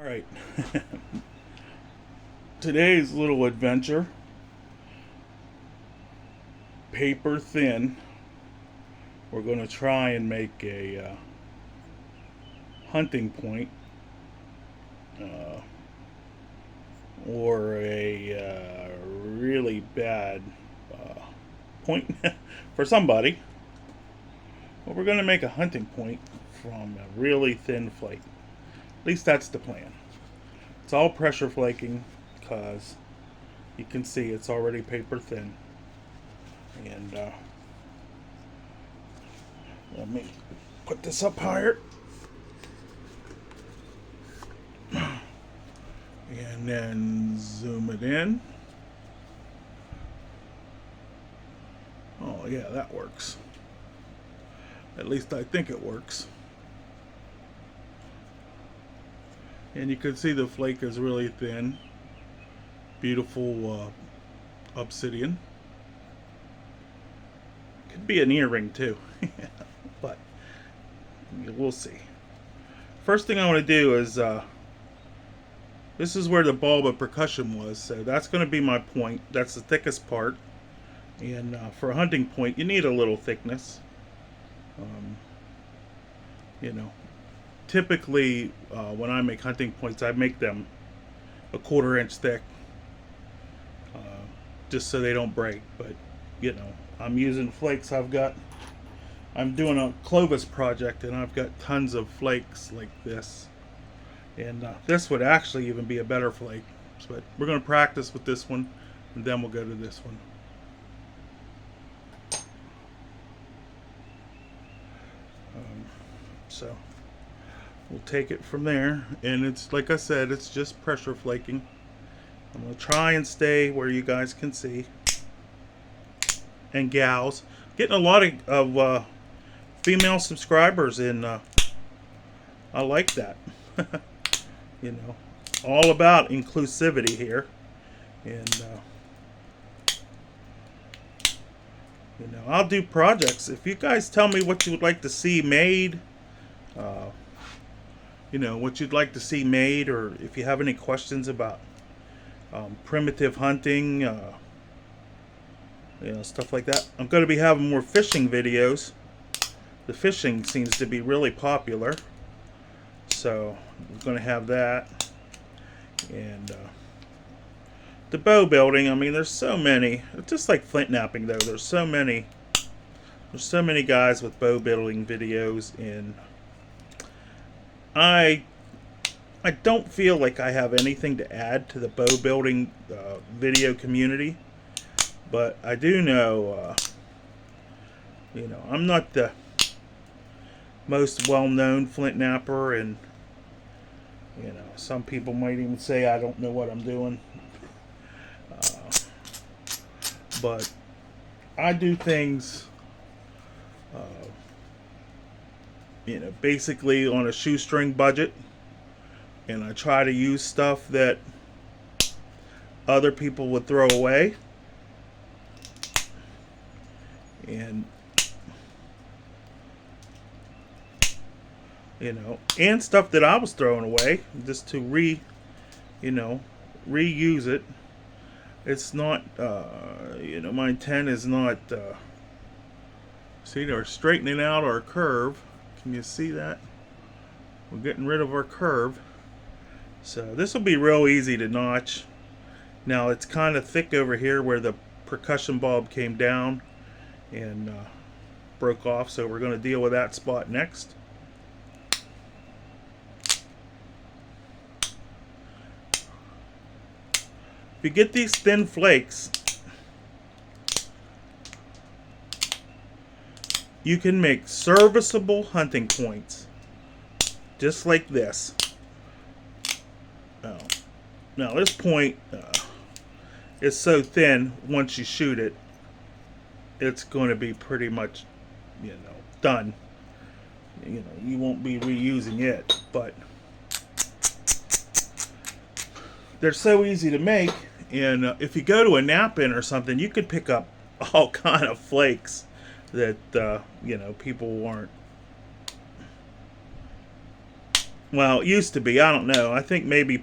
Alright, today's little adventure, paper thin. We're going to try and make a hunting point uh, or a really bad point for somebody. But we're going to make a hunting point from a really thin flake. At least that's the plan. It's all pressure flaking because you can see it's already paper thin. And let me put this up higher. And then zoom it in. Oh yeah, that works. At least I think it works. And you can see the flake is really thin. Beautiful obsidian. Could be an earring too. But we'll see. First thing I want to do is this is where the bulb of percussion was, so that's going to be my point. That's the thickest part. And for a hunting point, you need a little thickness. You know, typically when I make hunting points, I make them a 1/4 inch thick, just so they don't break. But you know, I'm using flakes. I'm doing a Clovis project, and I've got tons of flakes like this. And this would actually even be a better flake. But we're going to practice with this one, and then we'll go to this one. So we'll take it from there. And it's, like I said, it's just pressure flaking. I'm going to try and stay where you guys can see. And gals. Getting a lot of female subscribers, and I like that. You know, all about inclusivity here. And you know, I'll do projects. If you guys tell me what you would like to see made, you know, what you'd like to see made, or if you have any questions about primitive hunting, you know, stuff like that. I'm going to be having more fishing videos. The fishing seems to be really popular, so we're going to have that. And the bow building, I mean, there's so many. It's just like flint knapping, though. There's so many guys with bow building videos, and I don't feel like I have anything to add to the bow building video community. But I do know, you know, I'm not the most well-known flint knapper, and you know, some people might even say I don't know what I'm doing. But I do things, you know, basically on a shoestring budget, and I try to use stuff that other people would throw away. And you know, and stuff that I was throwing away, just to reuse it. It's not, you know, my intent is not, see, they're straightening out our curve. Can you see that? We're getting rid of our curve. So this will be real easy to notch. Now it's kind of thick over here where the percussion bulb came down and broke off, so we're going to deal with that spot next. If you get these thin flakes, you can make serviceable hunting points, just like this. Now this point is so thin, once you shoot it, it's going to be pretty much, you know, done. You know, you won't be reusing it, but they're so easy to make. And if you go to a nap-in or something, you could pick up all kind of flakes that you know, people aren't Well, it used to be. I don't know. I think maybe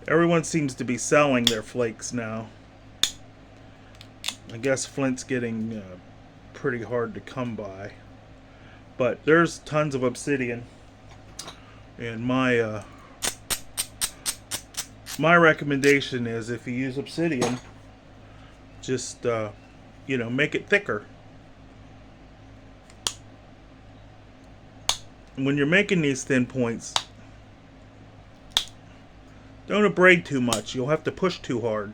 everyone seems to be selling their flakes now. I guess flint's getting pretty hard to come by. But there's tons of obsidian. And my recommendation is, if you use obsidian, just make it thicker. And when you're making these thin points, don't abrade too much. You'll have to push too hard.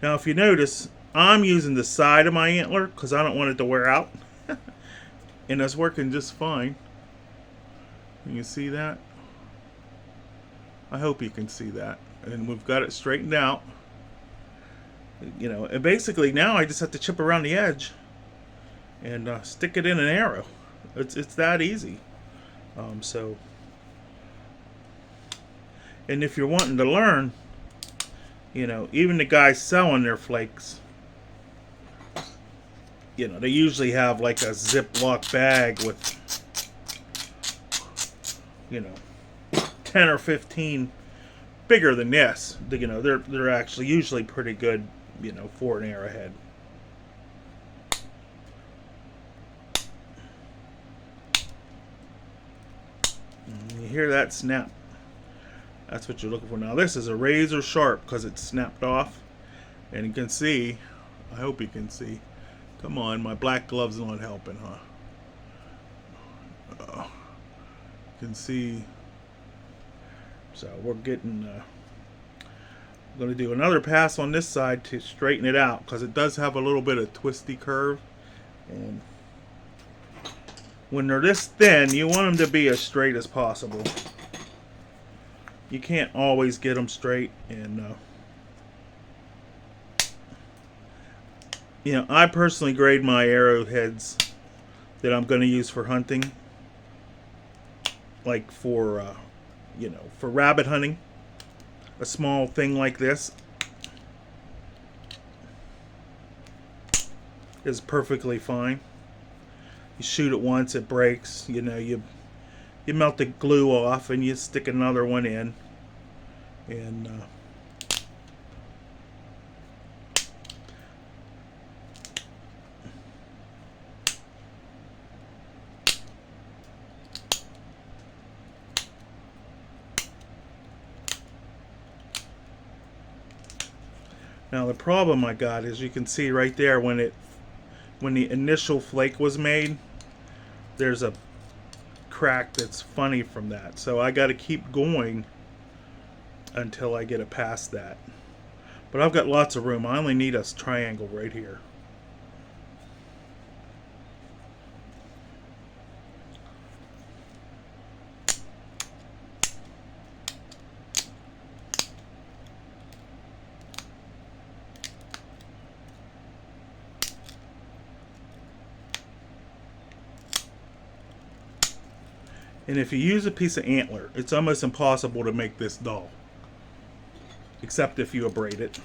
Now, if you notice, I'm using the side of my antler because I don't want it to wear out. And it's working just fine. Can you see that? I hope you can see that. And we've got it straightened out. And basically now I just have to chip around the edge and stick it in an arrow. It's that easy. And if you're wanting to learn, even the guys selling their flakes, they usually have like a Ziploc bag with 10 or 15 bigger than this. They're actually usually pretty good, for an arrowhead. And you hear that snap? That's what you're looking for. Now this is a razor sharp because it's snapped off, and you can see. I hope you can see. Come on, my black glove's not helping, huh? You can see. So we're getting. I'm going to do another pass on this side to straighten it out because it does have a little bit of twisty curve, and when they're this thin, you want them to be as straight as possible. You can't always get them straight, and I personally grade my arrowheads that I'm going to use for hunting, like for rabbit hunting. A small thing like this is perfectly fine. You shoot it once, it breaks. You melt the glue off and you stick another one in, and now the problem I got is, you can see right there when the initial flake was made, there's a crack that's funny from that. So I got to keep going until I get it past that. But I've got lots of room. I only need a triangle right here. And if you use a piece of antler, it's almost impossible to make this dull, except if you abrade it.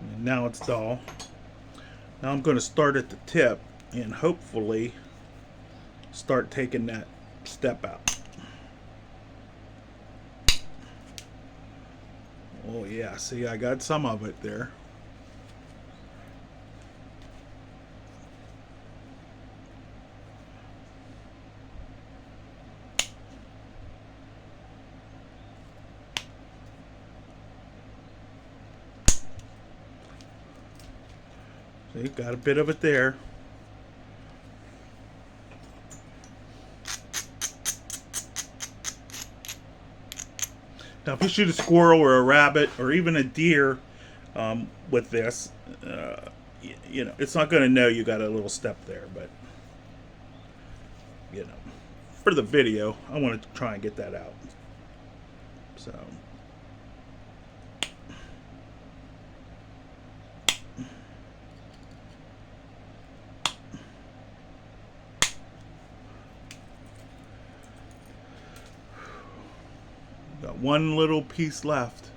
And now it's dull. Now I'm going to start at the tip and hopefully start taking that step out. Oh yeah, see, I got some of it there. See, got a bit of it there. Now, if you shoot a squirrel or a rabbit or even a deer with this, it's not going to know you got a little step there. But, for the video, I wanted to try and get that out. So. Got one little piece left.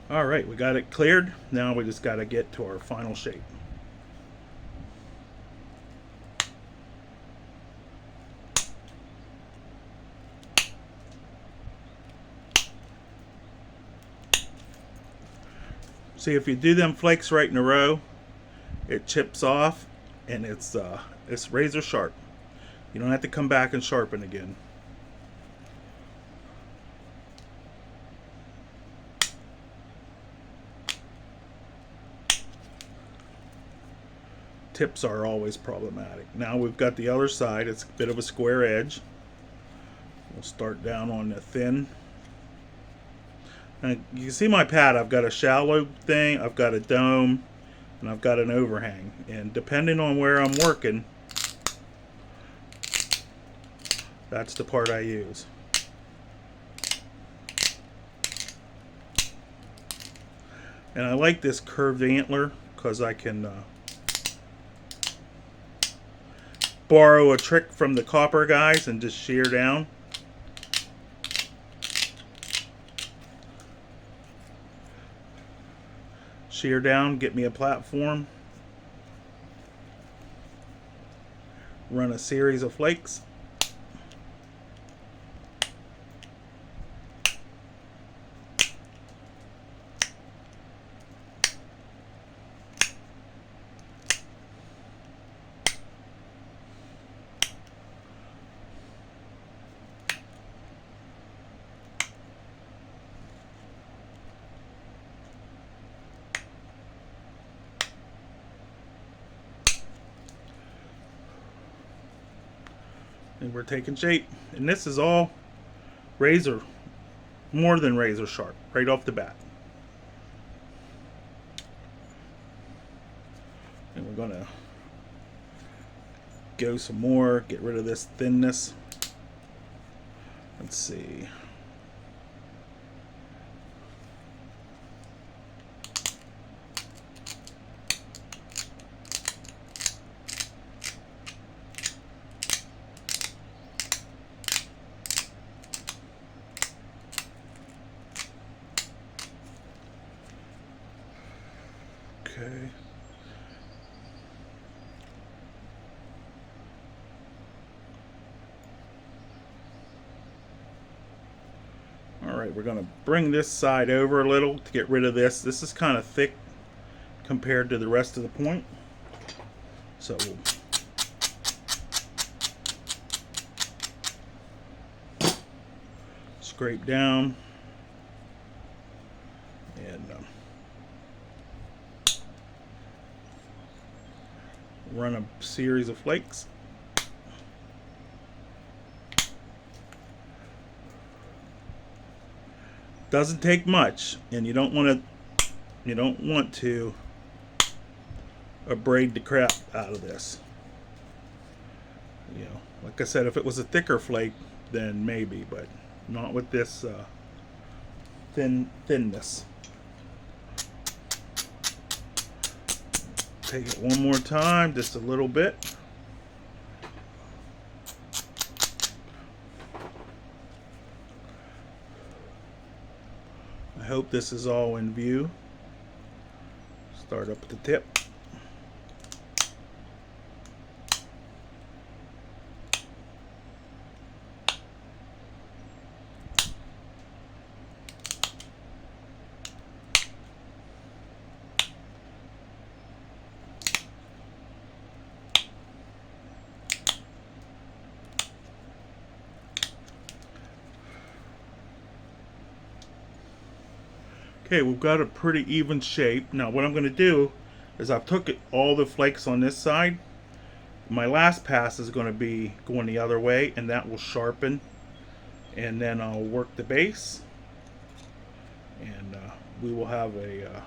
All right, we got it cleared. Now we just got to get to our final shape. See, if you do them flakes right in a row, it chips off, and it's razor sharp. You don't have to come back and sharpen again. Tips are always problematic. Now we've got the other side. It's a bit of a square edge. We'll start down on the thin. And you can see my pad. I've got a shallow thing, I've got a dome, and I've got an overhang. And depending on where I'm working, that's the part I use. And I like this curved antler because I can borrow a trick from the copper guys and just shear down. Shear down, get me a platform, run a series of flakes. And we're taking shape. And this is all razor, more than razor sharp, right off the bat. And we're gonna go some more, get rid of this thinness. Let's see. Okay. All right, we're going to bring this side over a little to get rid of this. This is kind of thick compared to the rest of the point. So we'll scrape down and run a series of flakes. Doesn't take much, and you don't want to abrade the crap out of this. You know, like I said, if it was a thicker flake, then maybe, but not with this thinness. Take it one more time, just a little bit. I hope this is all in view. Start up at the tip. Okay, we've got a pretty even shape. Now what I'm going to do is I've took all the flakes on this side. My last pass is going to be going the other way, and that will sharpen. And then I'll work the base. And we will have a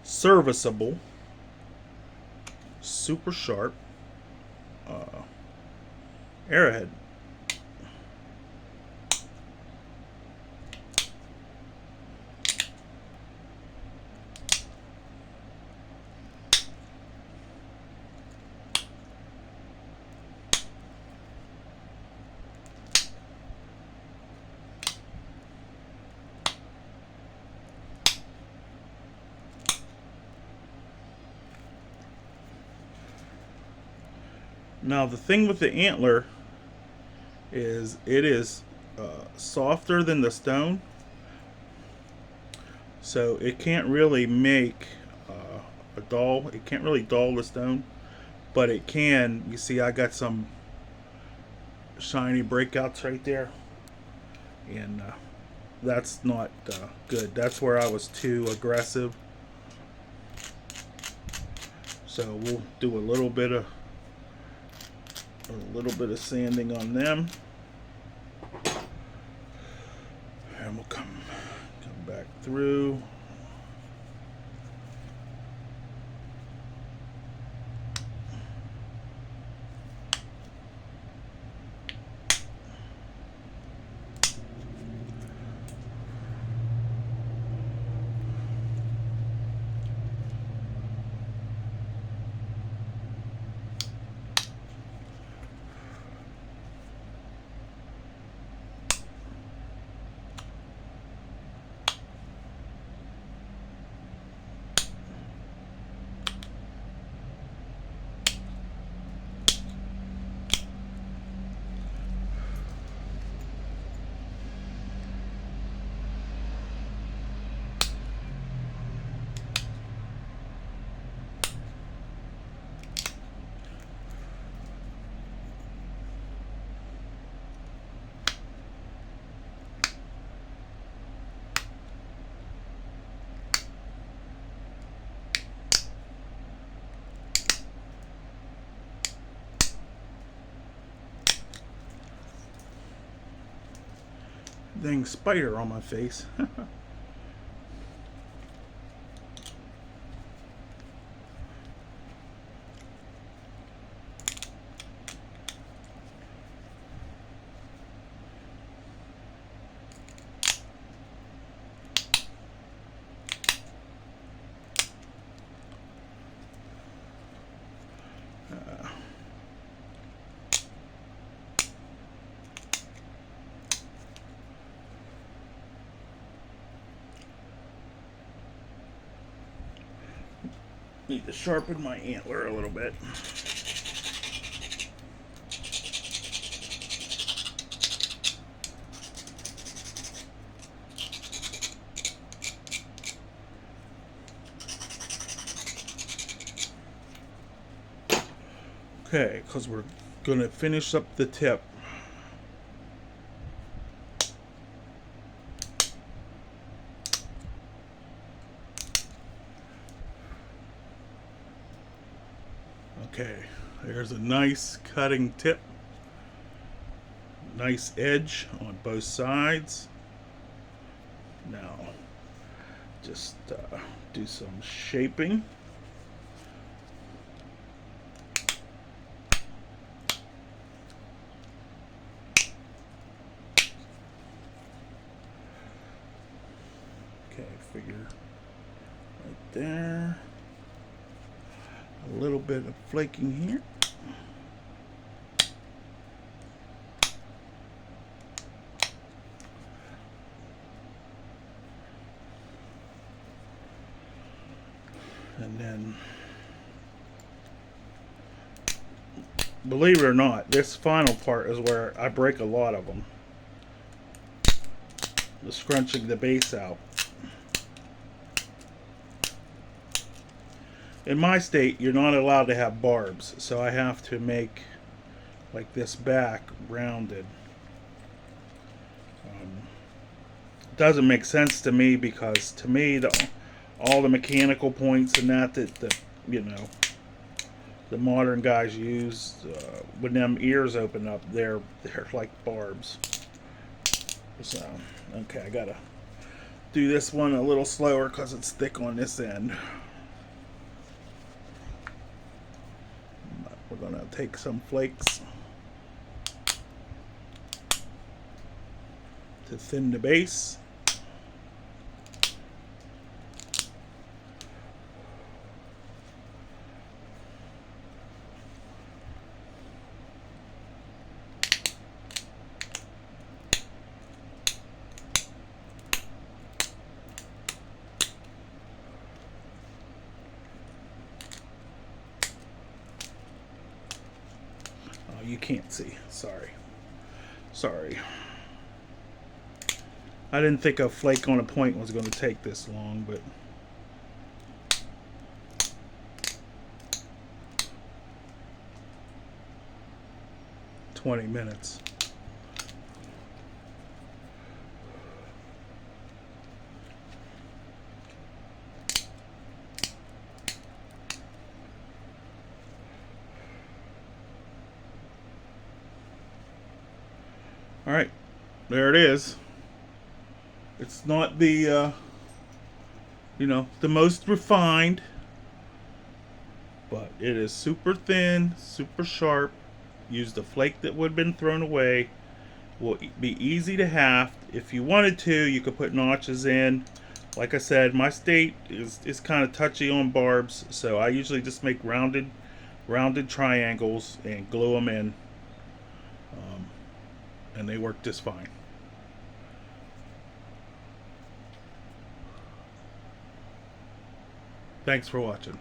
serviceable, super sharp arrowhead. Now the thing with the antler is it is softer than the stone, so it can't really make a dull. It can't really dull the stone, but it can. You see, I got some shiny breakouts right there, and that's not good. That's where I was too aggressive. So we'll do a little bit of sanding on them, and we'll come back through. Dang spider on my face. Need to sharpen my antler a little bit. Okay, because we're going to finish up the tip. Okay, there's a nice cutting tip. Nice edge on both sides. Now, just do some shaping. Okay, figure right there. A little bit of flaking here. And then, believe it or not, this final part is where I break a lot of them. The scrunching the base out. In my state, you're not allowed to have barbs, so I have to make like this back rounded. Doesn't make sense to me, because to me all the mechanical points and that you know, the modern guys use when them ears open up, they're like barbs. So okay, I gotta do this one a little slower because it's thick on this end. We're gonna take some flakes to thin the base. can't see. Sorry. I didn't think a flake on a point was going to take this long, but $20. All right, there it is. It's not the the most refined, but it is super thin, super sharp. Used a flake that would have been thrown away. Will be easy to haft. If you wanted to, you could put notches in. Like I said, my state is kind of touchy on barbs, so I usually just make rounded triangles and glue them in, and they work just fine. Thanks for watching.